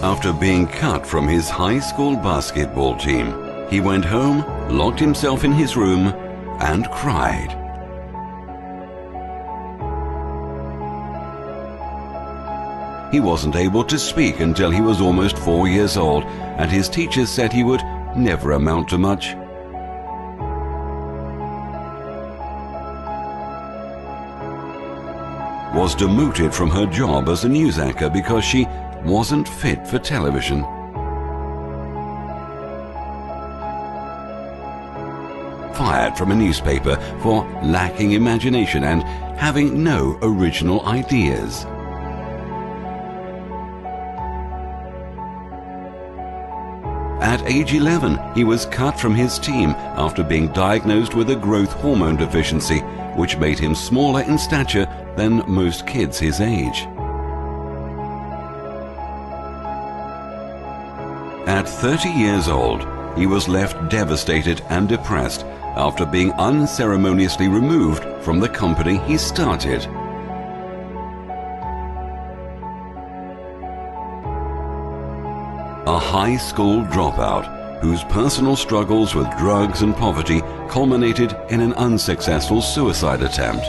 After being cut from his high school basketball team, he went home, locked himself in his room, and cried. He wasn't able to speak until he was almost 4 years old, and his teachers said he would never amount to much. Was demoted from her job as a news anchor because she wasn't fit for television. Fired from a newspaper for lacking imagination and having no original ideas. At age 11, he was cut from his team after being diagnosed with a growth hormone deficiency, which made him smaller in stature than most kids his age. At 30 years old, he was left devastated and depressed after being unceremoniously removed from the company he started. A high school dropout whose personal struggles with drugs and poverty culminated in an unsuccessful suicide attempt.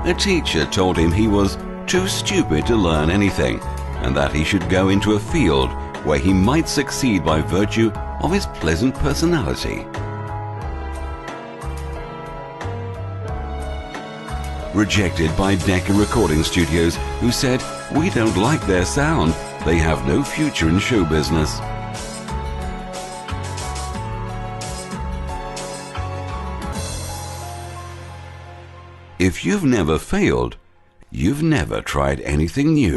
A teacher told him he was too stupid to learn anything and that he should go into a field where he might succeed by virtue of his pleasant personality. Rejected by Decca Recording Studios, who said, "We don't like their sound. They have no future in show business." If you've never failed, you've never tried anything new.